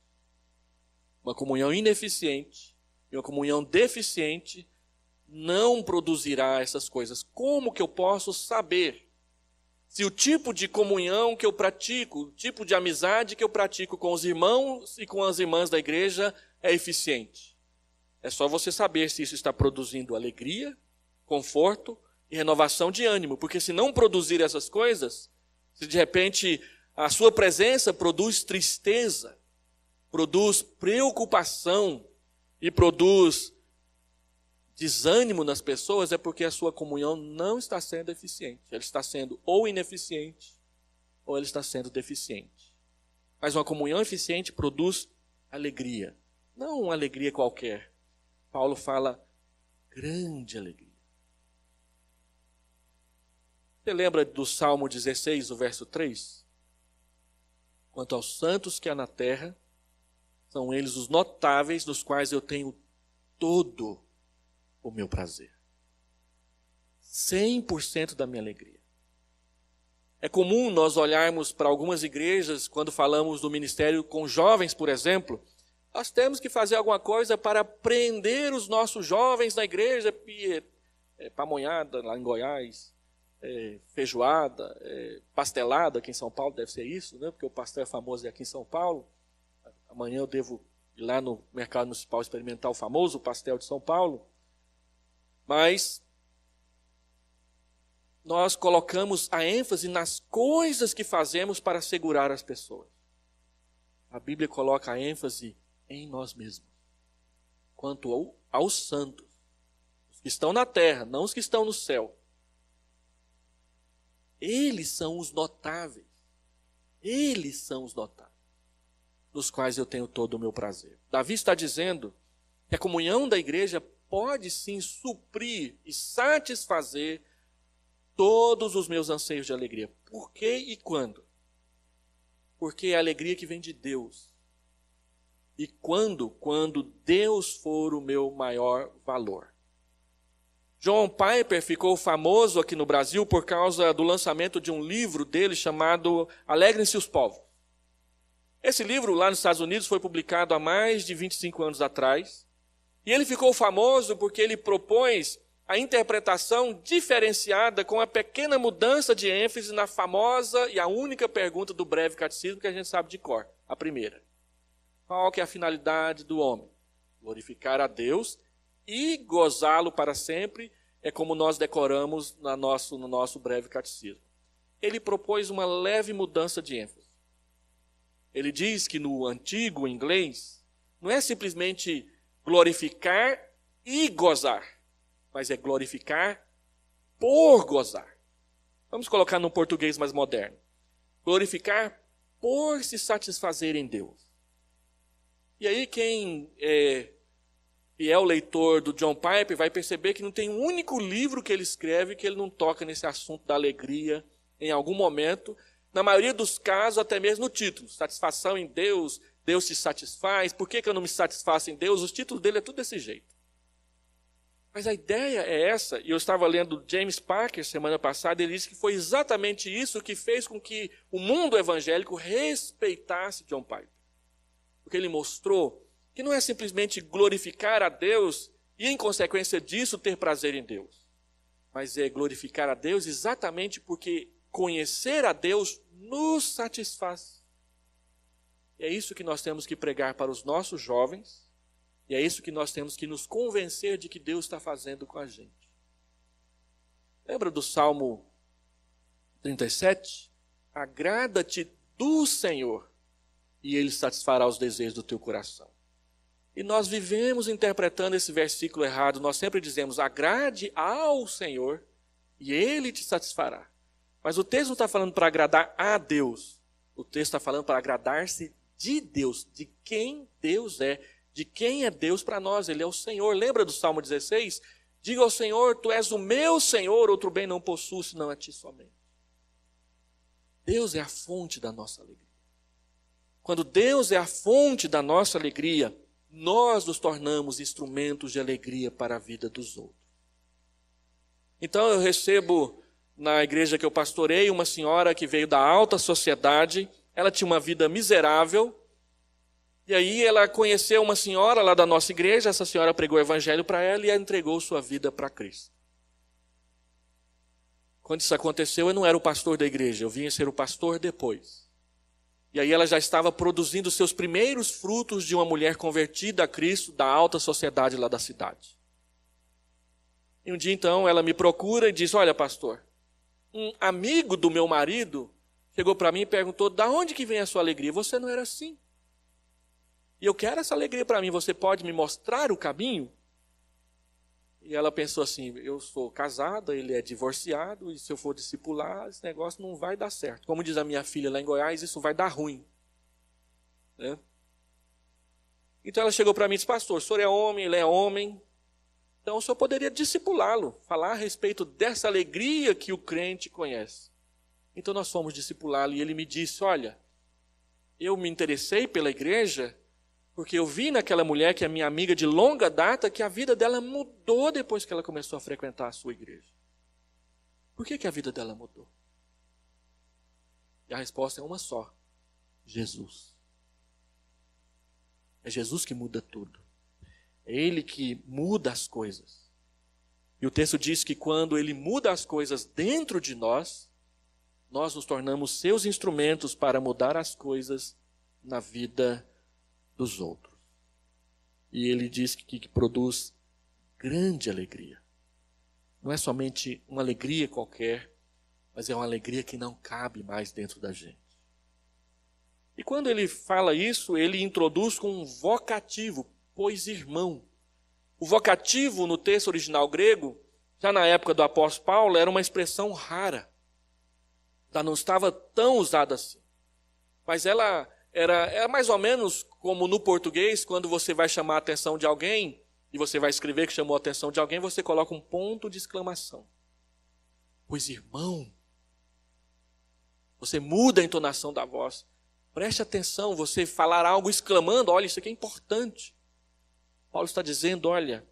Uma comunhão ineficiente e uma comunhão deficiente não produzirá essas coisas. Como que eu posso saber se o tipo de comunhão que eu pratico, o tipo de amizade que eu pratico com os irmãos e com as irmãs da igreja é eficiente? É só você saber se isso está produzindo alegria, conforto e renovação de ânimo. Porque se não produzir essas coisas, se de repente a sua presença produz tristeza, produz preocupação e produz desânimo nas pessoas, é porque a sua comunhão não está sendo eficiente. Ela está sendo ou ineficiente, ou ela está sendo deficiente. Mas uma comunhão eficiente produz alegria. Não uma alegria qualquer. Paulo fala grande alegria. Você lembra do Salmo 16, o verso 3? Quanto aos santos que há na terra, são eles os notáveis, dos quais eu tenho todo o meu prazer. 100% da minha alegria. É comum nós olharmos para algumas igrejas, quando falamos do ministério com jovens, por exemplo, nós temos que fazer alguma coisa para prender os nossos jovens na igreja, pamonhada lá em Goiás, feijoada, pastelada aqui em São Paulo, deve ser isso, né? Porque o pastel é famoso aqui em São Paulo. Amanhã eu devo ir lá no mercado municipal experimentar o famoso pastel de São Paulo. Mas nós colocamos a ênfase nas coisas que fazemos para segurar as pessoas. A Bíblia coloca a ênfase em nós mesmos. Quanto aos santos, os que estão na terra, não os que estão no céu. Eles são os notáveis. Eles são os notáveis, dos quais eu tenho todo o meu prazer. Davi está dizendo que a comunhão da igreja pode sim suprir e satisfazer todos os meus anseios de alegria. Por quê e quando? Porque é a alegria que vem de Deus. E quando? Quando Deus for o meu maior valor. John Piper ficou famoso aqui no Brasil por causa do lançamento de um livro dele chamado Alegrem-se os Povos. Esse livro lá nos Estados Unidos foi publicado há mais de 25 anos atrás. E ele ficou famoso porque ele propôs a interpretação diferenciada com a pequena mudança de ênfase na famosa e a única pergunta do breve catecismo que a gente sabe de cor, a primeira. Qual que é a finalidade do homem? Glorificar a Deus e gozá-lo para sempre, é como nós decoramos no nosso breve catecismo. Ele propôs uma leve mudança de ênfase. Ele diz que no antigo inglês, não é simplesmente glorificar e gozar, mas é glorificar por gozar. Vamos colocar no português mais moderno. Glorificar por se satisfazer em Deus. E aí quem é o leitor do John Piper vai perceber que não tem um único livro que ele escreve que ele não toca nesse assunto da alegria em algum momento. Na maioria dos casos, até mesmo no título. Satisfação em Deus, Deus se satisfaz. Por que eu não me satisfaço em Deus? Os títulos dele é tudo desse jeito. Mas a ideia é essa, e eu estava lendo James Parker semana passada, ele disse que foi exatamente isso que fez com que o mundo evangélico respeitasse John Piper. Porque ele mostrou que não é simplesmente glorificar a Deus e, em consequência disso, ter prazer em Deus. Mas é glorificar a Deus exatamente porque conhecer a Deus nos satisfaz. E é isso que nós temos que pregar para os nossos jovens, e é isso que nós temos que nos convencer de que Deus está fazendo com a gente. Lembra do Salmo 37? Agrada-te do Senhor, e Ele satisfará os desejos do teu coração. E nós vivemos interpretando esse versículo errado. Nós sempre dizemos, agrade ao Senhor, e Ele te satisfará. Mas o texto não está falando para agradar a Deus. O texto está falando para agradar-se de Deus, de quem Deus é. De quem é Deus para nós? Ele é o Senhor. Lembra do Salmo 16? Diga ao Senhor, tu és o meu Senhor, outro bem não possuo, senão a ti somente. Deus é a fonte da nossa alegria. Quando Deus é a fonte da nossa alegria, nós nos tornamos instrumentos de alegria para a vida dos outros. Então eu recebo na igreja que eu pastorei uma senhora que veio da alta sociedade, ela tinha uma vida miserável, e aí ela conheceu uma senhora lá da nossa igreja, essa senhora pregou o evangelho para ela e ela entregou sua vida para Cristo. Quando isso aconteceu, eu não era o pastor da igreja, eu vinha ser o pastor depois. E aí ela já estava produzindo seus primeiros frutos de uma mulher convertida a Cristo da alta sociedade lá da cidade. E um dia então ela me procura e diz, olha pastor, um amigo do meu marido chegou para mim e perguntou, da onde que vem a sua alegria? Você não era assim. E eu quero essa alegria para mim, você pode me mostrar o caminho? E ela pensou assim, eu sou casada, ele é divorciado, e se eu for discipular, esse negócio não vai dar certo. Como diz a minha filha lá em Goiás, isso vai dar ruim. Né? Então ela chegou para mim e disse, pastor, o senhor é homem, ele é homem, então o senhor poderia discipulá-lo, falar a respeito dessa alegria que o crente conhece. Então nós fomos discipulá-lo e ele me disse, olha, eu me interessei pela igreja porque eu vi naquela mulher que é minha amiga de longa data que a vida dela mudou depois que ela começou a frequentar a sua igreja. Por que a vida dela mudou? E a resposta é uma só. Jesus. É Jesus que muda tudo. É Ele que muda as coisas. E o texto diz que quando Ele muda as coisas dentro de nós, nós nos tornamos seus instrumentos para mudar as coisas na vida dos outros. E ele diz que produz grande alegria. Não é somente uma alegria qualquer, mas é uma alegria que não cabe mais dentro da gente. E quando ele fala isso, ele introduz com um vocativo, pois irmão. O vocativo no texto original grego, já na época do apóstolo Paulo, era uma expressão rara. Ela não estava tão usada assim. Mas ela era mais ou menos como no português, quando você vai chamar a atenção de alguém, e você vai escrever que chamou a atenção de alguém, você coloca um ponto de exclamação. Pois irmão, você muda a entonação da voz. Preste atenção, você falar algo exclamando, olha, isso aqui é importante. Paulo está dizendo, olha,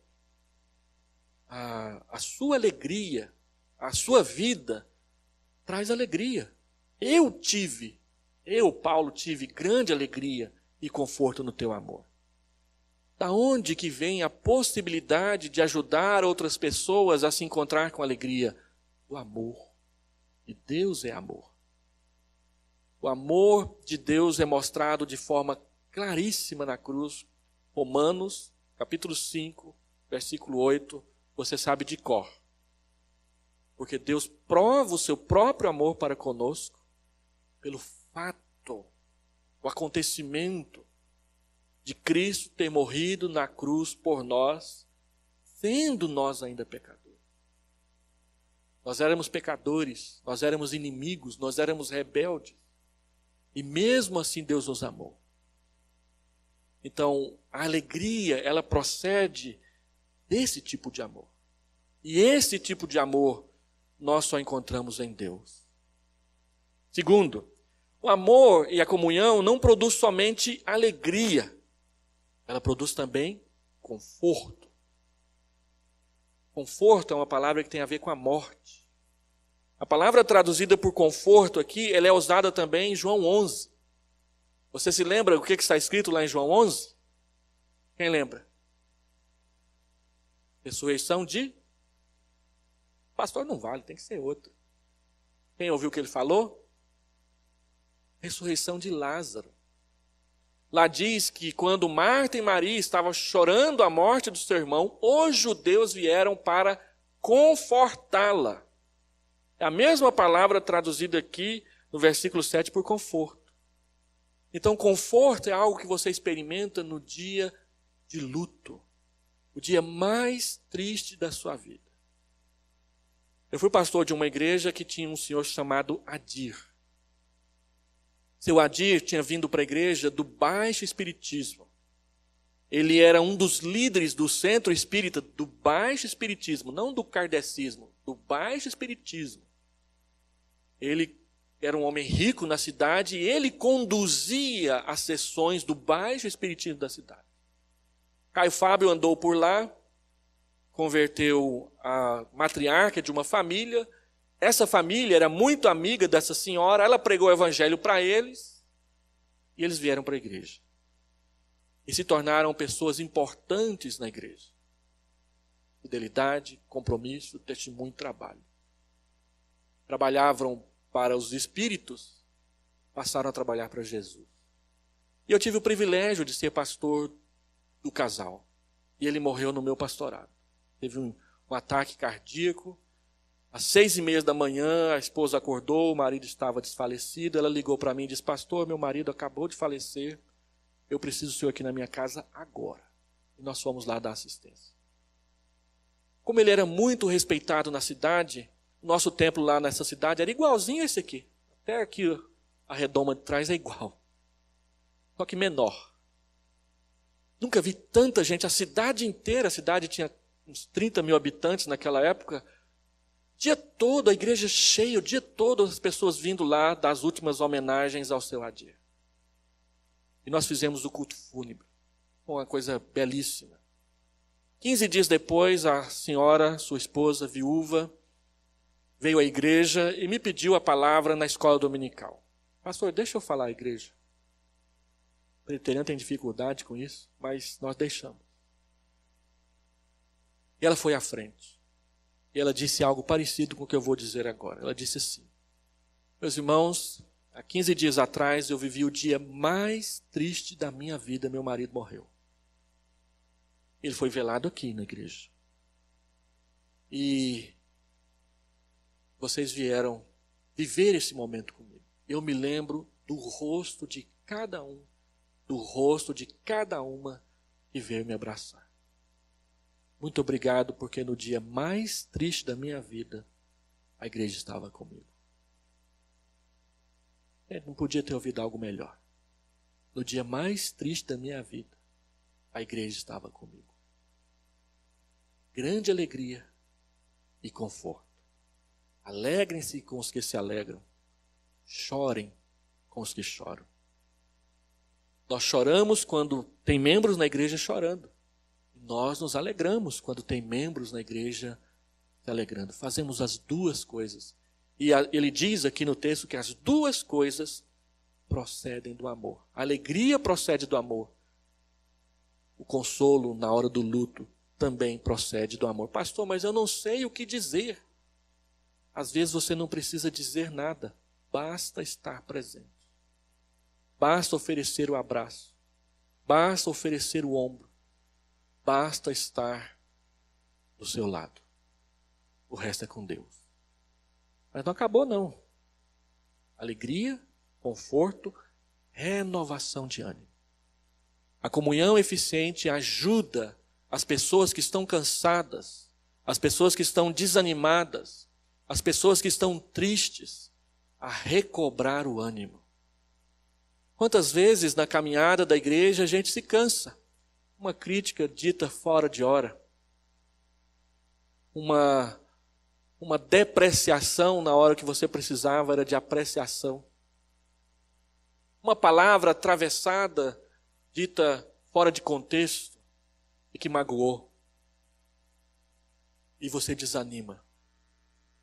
a sua alegria, a sua vida, traz alegria. Eu, Paulo, tive grande alegria e conforto no teu amor. Da onde que vem a possibilidade de ajudar outras pessoas a se encontrar com alegria? Do amor. E Deus é amor. O amor de Deus é mostrado de forma claríssima na cruz. Romanos, capítulo 5, versículo 8, você sabe de cor. Porque Deus prova o seu próprio amor para conosco pelo fato, o acontecimento de Cristo ter morrido na cruz por nós, sendo nós ainda pecadores. Nós éramos pecadores, nós éramos inimigos, nós éramos rebeldes. E mesmo assim Deus nos amou. Então, a alegria, ela procede desse tipo de amor. E esse tipo de amor nós só encontramos em Deus. Segundo, o amor e a comunhão não produz somente alegria, ela produz também conforto. Conforto é uma palavra que tem a ver com a morte. A palavra traduzida por conforto aqui, ela é usada também em João 11. Você se lembra o que está escrito lá em João 11? Quem lembra? Ressurreição de... Pastor, não vale, tem que ser outro. Quem ouviu o que ele falou? Ressurreição de Lázaro. Lá diz que quando Marta e Maria estavam chorando a morte do seu irmão, os judeus vieram para confortá-la. É a mesma palavra traduzida aqui no versículo 7 por conforto. Então, conforto é algo que você experimenta no dia de luto, o dia mais triste da sua vida. Eu fui pastor de uma igreja que tinha um senhor chamado Adir. Seu Adir tinha vindo para a igreja do baixo espiritismo. ele era um dos líderes do centro espírita, do baixo espiritismo, não do kardecismo, do baixo espiritismo. Ele era um homem rico na cidade e ele conduzia as sessões do baixo espiritismo da cidade. Caio Fábio andou por lá, converteu a matriarca de uma família. Essa família era muito amiga dessa senhora, ela pregou o evangelho para eles e eles vieram para a igreja. E se tornaram pessoas importantes na igreja. Fidelidade, compromisso, testemunho e trabalho. Trabalhavam para os espíritos, passaram a trabalhar para Jesus. E eu tive o privilégio de ser pastor do casal. E ele morreu no meu pastorado. Teve um ataque cardíaco. Às 6:30 da manhã, a esposa acordou, o marido estava desfalecido. Ela ligou para mim e disse: pastor, meu marido acabou de falecer. Eu preciso do senhor aqui na minha casa agora. E nós fomos lá dar assistência. Como ele era muito respeitado na cidade, nosso templo lá nessa cidade era igualzinho a esse aqui. Até aqui a redoma de trás é igual. Só que menor. Nunca vi tanta gente, a cidade inteira, a cidade tinha uns 30 mil habitantes naquela época. O dia todo, a igreja cheia, o dia todo as pessoas vindo lá das últimas homenagens ao seu Adir. E nós fizemos o culto fúnebre. Uma coisa belíssima. 15 dias depois, a senhora, sua esposa, viúva, veio à igreja e me pediu a palavra na escola dominical. Pastor, deixa eu falar à igreja. O presbiteriano tem dificuldade com isso, mas nós deixamos. E ela foi à frente. E ela disse algo parecido com o que eu vou dizer agora. Ela disse assim: meus irmãos, há 15 dias atrás eu vivi o dia mais triste da minha vida, meu marido morreu. Ele foi velado aqui na igreja. E vocês vieram viver esse momento comigo. Eu me lembro do rosto de cada um, do rosto de cada uma que veio me abraçar. Muito obrigado, porque no dia mais triste da minha vida, a igreja estava comigo. Não podia ter ouvido algo melhor. No dia mais triste da minha vida, a igreja estava comigo. Grande alegria e conforto. Alegrem-se com os que se alegram. Chorem com os que choram. Nós choramos quando tem membros na igreja chorando. Nós nos alegramos quando tem membros na igreja se alegrando. Fazemos as duas coisas. E ele diz aqui no texto que as duas coisas procedem do amor. A alegria procede do amor. O consolo na hora do luto também procede do amor. Pastor, mas eu não sei o que dizer. Às vezes você não precisa dizer nada. Basta estar presente. Basta oferecer o abraço. Basta oferecer o ombro. Basta estar do seu lado. O resto é com Deus. Mas não acabou, não. Alegria, conforto, renovação de ânimo. A comunhão eficiente ajuda as pessoas que estão cansadas, as pessoas que estão desanimadas, as pessoas que estão tristes, a recobrar o ânimo. Quantas vezes na caminhada da igreja a gente se cansa? Uma crítica dita fora de hora. Uma depreciação na hora que você precisava era de apreciação. Uma palavra atravessada, dita fora de contexto e que magoou. E você desanima.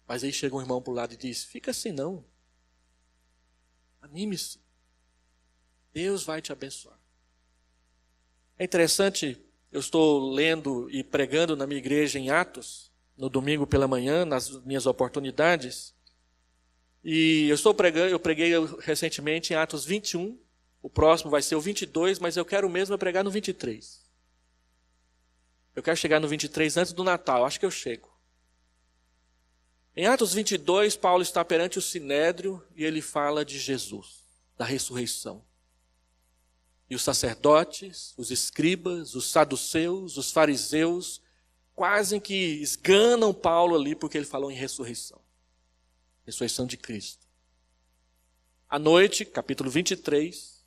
Mas aí chega um irmão para o lado e diz: fica assim não. Anime-se. Deus vai te abençoar. É interessante, eu estou lendo e pregando na minha igreja em Atos, no domingo pela manhã, nas minhas oportunidades. E eu preguei recentemente em Atos 21, o próximo vai ser o 22, mas eu quero mesmo pregar no 23. Eu quero chegar no 23 antes do Natal, acho que eu chego. Em Atos 22, Paulo está perante o Sinédrio e ele fala de Jesus, da ressurreição. E os sacerdotes, os escribas, os saduceus, os fariseus, quase que esganam Paulo ali porque ele falou em ressurreição. Ressurreição de Cristo. À noite, capítulo 23,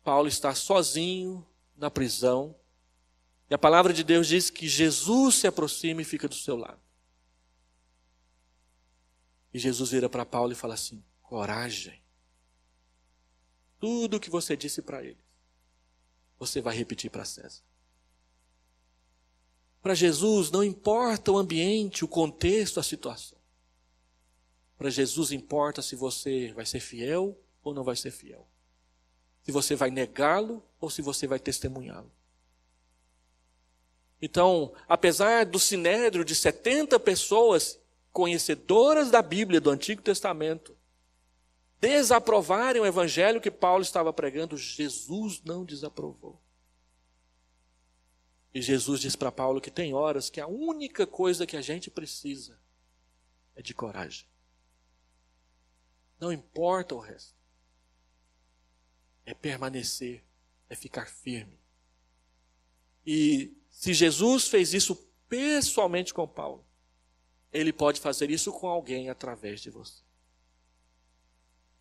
Paulo está sozinho na prisão E a palavra de Deus diz que Jesus se aproxima e fica do seu lado. E Jesus vira para Paulo e fala assim: coragem. Tudo o que você disse para eles, você vai repetir para César. Para Jesus não importa o ambiente, o contexto, a situação. Para Jesus importa se você vai ser fiel ou não vai ser fiel. Se você vai negá-lo ou se você vai testemunhá-lo. Então, apesar do sinédrio de 70 pessoas conhecedoras da Bíblia, do Antigo Testamento, desaprovarem o evangelho que Paulo estava pregando, Jesus não desaprovou. E Jesus diz para Paulo que tem horas que a única coisa que a gente precisa é de coragem. Não importa o resto. É permanecer, é ficar firme. E se Jesus fez isso pessoalmente com Paulo, ele pode fazer isso com alguém através de você.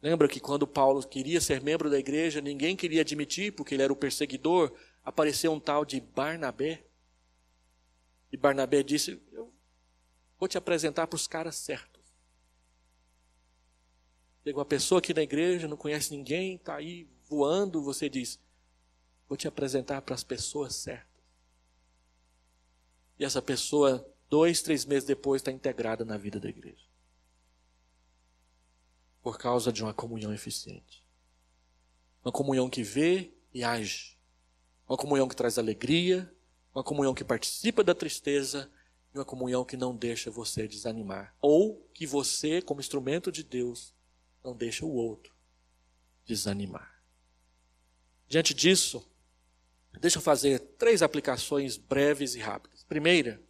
Lembra que quando Paulo queria ser membro da igreja, ninguém queria admitir, porque ele era o perseguidor, apareceu um tal de Barnabé. E Barnabé disse: eu vou te apresentar para os caras certos. Chega uma pessoa aqui na igreja, não conhece ninguém, está aí voando, você diz: vou te apresentar para as pessoas certas. E essa pessoa, 2, 3 meses depois, está integrada na vida da igreja. Por causa de uma comunhão eficiente. Uma comunhão que vê e age. Uma comunhão que traz alegria. Uma comunhão que participa da tristeza. E uma comunhão que não deixa você desanimar. Ou que você, como instrumento de Deus, não deixa o outro desanimar. Diante disso, deixa eu fazer 3 aplicações breves e rápidas. Primeira,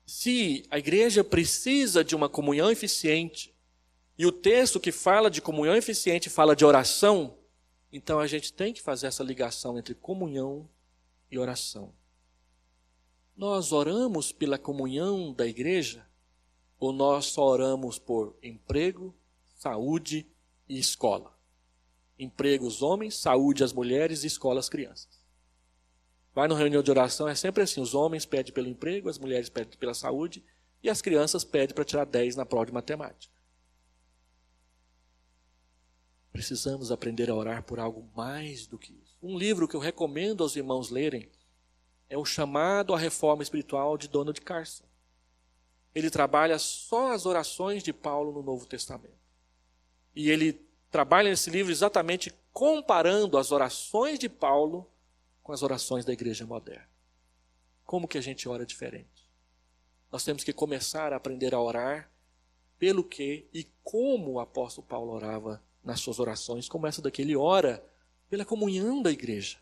se a igreja precisa de uma comunhão eficiente, e o texto que fala de comunhão eficiente fala de oração, então a gente tem que fazer essa ligação entre comunhão e oração. Nós oramos pela comunhão da igreja, ou nós só oramos por emprego, saúde e escola? Emprego os homens, saúde as mulheres e escola as crianças. Vai numa reunião de oração, é sempre assim: os homens pedem pelo emprego, as mulheres pedem pela saúde e as crianças pedem para tirar 10 na prova de matemática. Precisamos aprender a orar por algo mais do que isso. Um livro que eu recomendo aos irmãos lerem é o Chamado à Reforma Espiritual, de Donald Carson. Ele trabalha só as orações de Paulo no Novo Testamento. E ele trabalha nesse livro exatamente comparando as orações de Paulo com as orações da igreja moderna. Como que a gente ora diferente? Nós temos que começar a aprender a orar pelo que e como o apóstolo Paulo orava nas suas orações, como essa daqui. Ele ora pela comunhão da igreja.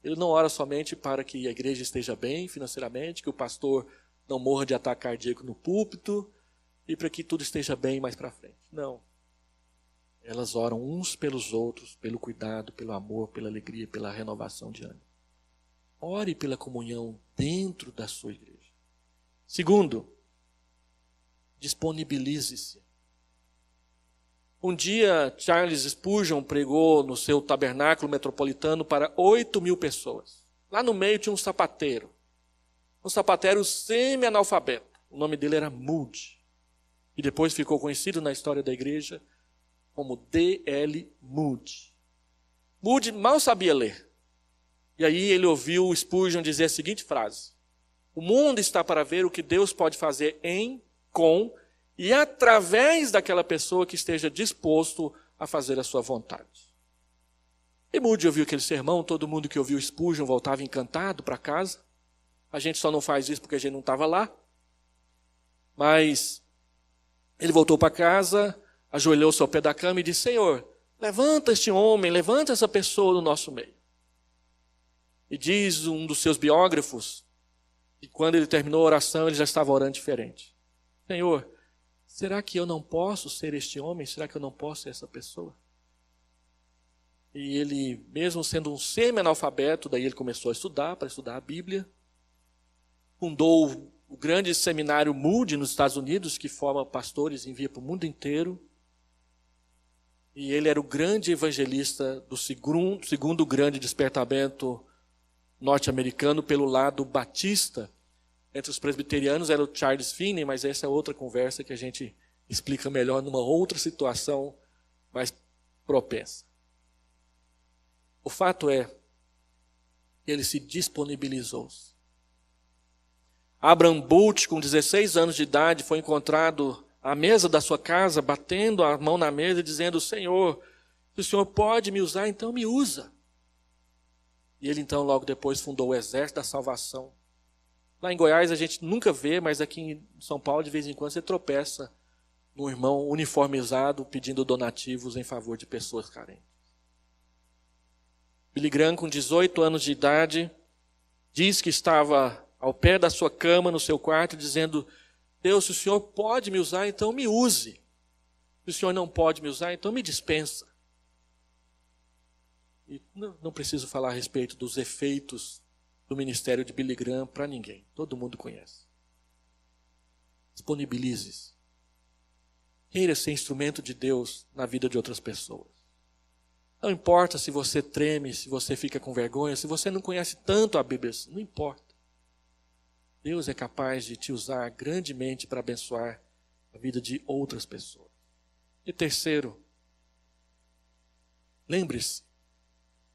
Ele não ora somente para que a igreja esteja bem financeiramente, que o pastor não morra de ataque cardíaco no púlpito e para que tudo esteja bem mais para frente. Não. Elas oram uns pelos outros, pelo cuidado, pelo amor, pela alegria, pela renovação de ânimo. Ore pela comunhão dentro da sua igreja. Segundo, disponibilize-se. Um dia, Charles Spurgeon pregou no seu tabernáculo metropolitano para 8.000 pessoas. Lá no meio tinha um sapateiro. Um sapateiro semi-analfabeto. O nome dele era Moody. E depois ficou conhecido na história da igreja como D.L. Moody. Moody mal sabia ler. E aí ele ouviu Spurgeon dizer a seguinte frase: o mundo está para ver o que Deus pode fazer em, com e através daquela pessoa que esteja disposto a fazer a sua vontade. E Moody ouviu aquele sermão, todo mundo que ouviu Spurgeon voltava encantado para casa. A gente só não faz isso porque a gente não estava lá. Mas ele voltou para casa, ajoelhou-se ao pé da cama e disse: Senhor, levanta este homem, levanta essa pessoa do nosso meio. E diz um dos seus biógrafos, que quando ele terminou a oração, ele já estava orando diferente. Senhor, será que eu não posso ser este homem? Será que eu não posso ser essa pessoa? E ele, mesmo sendo um semi-analfabeto, daí ele começou a estudar, para estudar a Bíblia. Fundou o grande seminário Moody nos Estados Unidos, que forma pastores e envia para o mundo inteiro. E ele era o grande evangelista do segundo grande despertamento norte-americano pelo lado batista. Entre os presbiterianos era o Charles Finney, mas essa é outra conversa que a gente explica melhor numa outra situação mais propensa. O fato é que ele se disponibilizou. Abraham Bult, com 16 anos de idade, foi encontrado à mesa da sua casa, batendo a mão na mesa e dizendo: Senhor, se o Senhor pode me usar, então me usa. E ele então logo depois fundou o Exército da Salvação. Lá em Goiás a gente nunca vê, mas aqui em São Paulo de vez em quando você tropeça num irmão uniformizado pedindo donativos em favor de pessoas carentes. Billy Graham, com 18 anos de idade, diz que estava ao pé da sua cama, no seu quarto, dizendo: Deus, se o Senhor pode me usar, então me use. Se o Senhor não pode me usar, então me dispensa. E não preciso falar a respeito dos efeitos do ministério de Billy Graham para ninguém. Todo mundo conhece. Disponibilize-se. Queira ser instrumento de Deus na vida de outras pessoas. Não importa se você treme, se você fica com vergonha, se você não conhece tanto a Bíblia, não importa. Deus é capaz de te usar grandemente para abençoar a vida de outras pessoas. E terceiro, lembre-se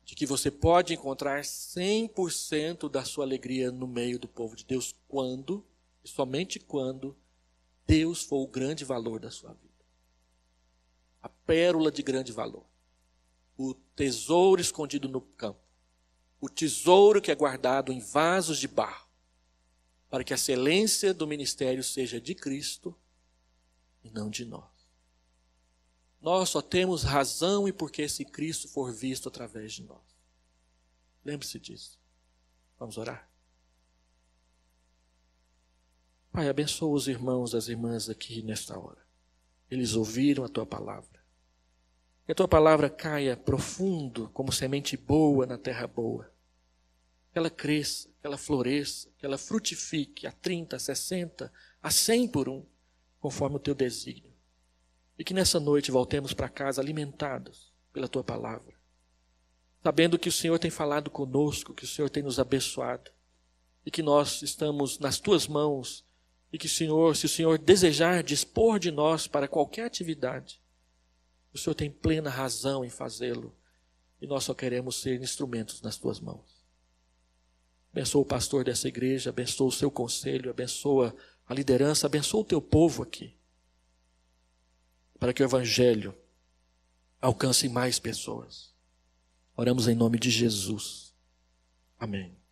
de que você pode encontrar 100% da sua alegria no meio do povo de Deus quando, e somente quando, Deus for o grande valor da sua vida. A pérola de grande valor. O tesouro escondido no campo. O tesouro que é guardado em vasos de barro. Para que a excelência do ministério seja de Cristo e não de nós. Nós só temos razão e porquê se Cristo for visto através de nós. Lembre-se disso. Vamos orar. Pai, abençoa os irmãos e as irmãs aqui nesta hora. Eles ouviram a Tua palavra. Que a Tua palavra caia profundo como semente boa na terra boa. Que ela cresça, que ela floresça, que ela frutifique a 30, a 60, a 100 por um, conforme o Teu desígnio. E que nessa noite voltemos para casa alimentados pela Tua palavra, sabendo que o Senhor tem falado conosco, que o Senhor tem nos abençoado, e que nós estamos nas Tuas mãos, e que, Senhor, se o Senhor desejar dispor de nós para qualquer atividade, o Senhor tem plena razão em fazê-lo, e nós só queremos ser instrumentos nas Tuas mãos. Abençoa o pastor dessa igreja, abençoa o seu conselho, abençoa a liderança, abençoa o Teu povo aqui, para que o Evangelho alcance mais pessoas. Oramos em nome de Jesus. Amém.